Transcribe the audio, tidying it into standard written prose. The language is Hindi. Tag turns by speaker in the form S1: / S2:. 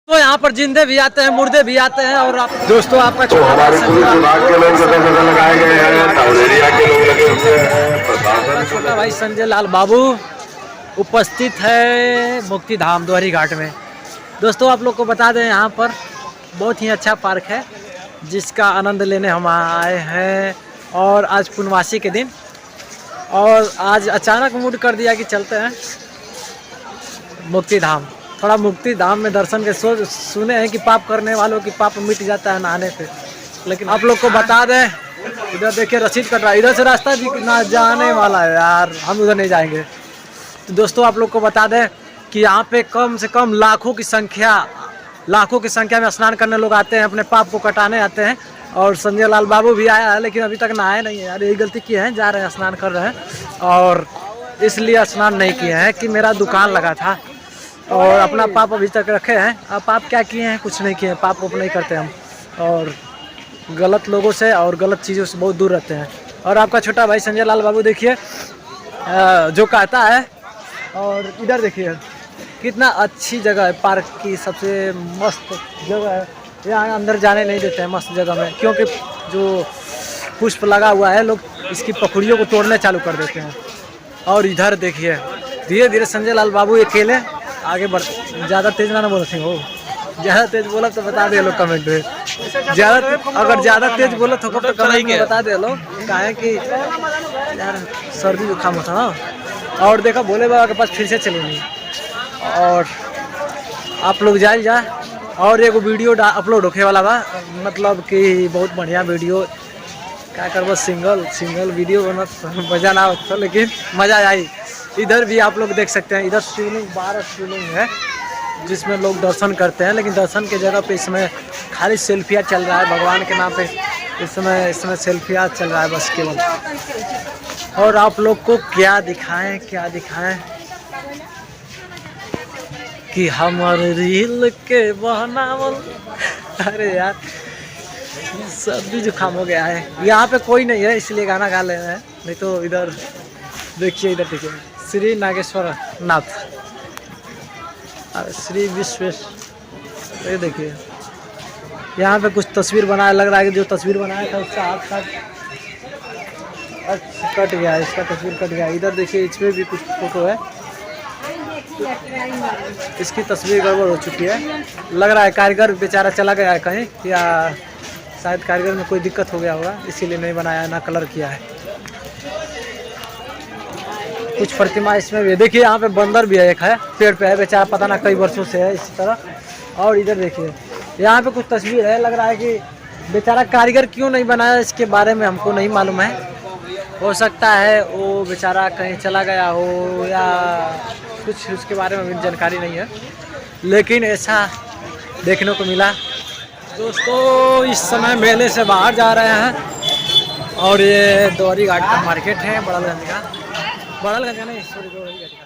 S1: तो हमारे पुलिस विभाग के लोग जगह लगाए गए हैं, टाउरेरिया के लोग लगे हुए हैं, प्रशासन
S2: छोटा भाई संजय लाल बाबू उपस्थित है मुक्ति धाम द्वारी घाट में। दोस्तों आप लोग को बता दें यहाँ पर बहुत ही अच्छा पार्क है जिसका आनंद लेने हम आए हैं। और आज पूर्णवासी के दिन और आज अचानक मूड कर दिया कि चलते हैं मुक्ति धाम। थोड़ा मुक्ति धाम में दर्शन के सुने हैं कि पाप करने वालों की पाप मिट जाता है नहाने से। लेकिन आप लोग को बता दें इधर देखिए रसीद कट रहा है, इधर से रास्ता भी ना जाने वाला है यार, हम उधर नहीं जाएंगे। तो दोस्तों आप लोग को बता दें कि यहाँ पे कम से कम लाखों की संख्या में स्नान करने लोग आते हैं, अपने पाप को कटाने आते हैं। और संजय लाल बाबू भी आया है लेकिन अभी तक नहाए नहीं है यार, यही गलती किए हैं, जा रहे हैं स्नान कर रहे हैं। और इसलिए स्नान नहीं किए हैं कि मेरा दुकान लगा था और अपना पाप अभी तक रखे हैं। अब पाप क्या किए हैं, कुछ नहीं किए हैं, पाप नहीं करते हम और गलत लोगों से और गलत चीज़ों से बहुत दूर रहते हैं। और आपका छोटा भाई संजय लाल बाबू देखिए जो कहता है। और इधर देखिए कितना अच्छी जगह है, पार्क की सबसे मस्त जगह है। यहाँ अंदर जाने नहीं देते हैं मस्त जगह में, क्योंकि जो पुष्प लगा हुआ है लोग इसकी पखुड़ियों को तोड़ने चालू कर देते हैं। और इधर देखिए धीरे धीरे संजय लाल बाबू अकेले आगे बढ़, ज़्यादा तेज ना बोला थे वो, ज़्यादा तेज बोला तो बता दे लोग कमेंट में। अगर ज़्यादा तेज बोला तो कब तक कमेंट में बता दे लोग, काहे कि यार सर्दी जुकाम होता ना। और देखा भोले बाबा के पास फिर से चलेंगे और आप लोग जा और एगो वीडियो अपलोड होने वाला बा, मतलब कि बहुत बढ़िया वीडियो क्या करबो, सिंगल वीडियो बनत मजा ना होता लेकिन मज़ा आई। इधर भी आप लोग देख सकते हैं, इधर शिवलिंग 12 शिवलिंग है जिसमें लोग दर्शन करते हैं। लेकिन दर्शन के जगह पे इसमें खाली सेल्फियाँ चल रहा है भगवान के नाम पे, इसमें सेल्फियाँ चल रहा है बस केवल। और आप लोग को क्या दिखाएं कि हमारे रील के बनावल। अरे यार सर्दी जुकाम हो गया है, यहाँ पे कोई नहीं है इसलिए गाना गा ले रहे हैं, नहीं तो इधर देखिए, इधर देखिए श्री नागेश्वर नाथ, श्री विश्वेश्वर। ये देखिए यहाँ पे कुछ तस्वीर बनाया, लग रहा है कि जो तस्वीर बनाया था उसका हाथ अच्छा कट गया, इसका तस्वीर कट गया। इधर देखिए इसमें भी कुछ फोटो है, इसकी तस्वीर गड़बड़ हो चुकी है। लग रहा है कारीगर बेचारा चला गया है कहीं, या शायद कारीगर में कोई दिक्कत हो गया होगा इसीलिए नहीं बनाया, ना कलर किया है। कुछ प्रतिमा इसमें भी देखिए, यहाँ पे बंदर भी है, एक है पेड़ पे है बेचारा, पता ना कई वर्षों से है इसी तरह। और इधर देखिए यहाँ पे कुछ तस्वीर है, लग रहा है कि बेचारा कारीगर क्यों नहीं बनाया इसके बारे में हमको नहीं मालूम है। हो सकता है वो बेचारा कहीं चला गया हो या कुछ उसके बारे में भी जानकारी नहीं है, लेकिन ऐसा देखने को मिला। दोस्तों इस समय मेले से बाहर जा रहे हैं और ये द्वारी घाट का मार्केट है, बड़ालगंज का नहीं, सॉरी द्वारी घाट का।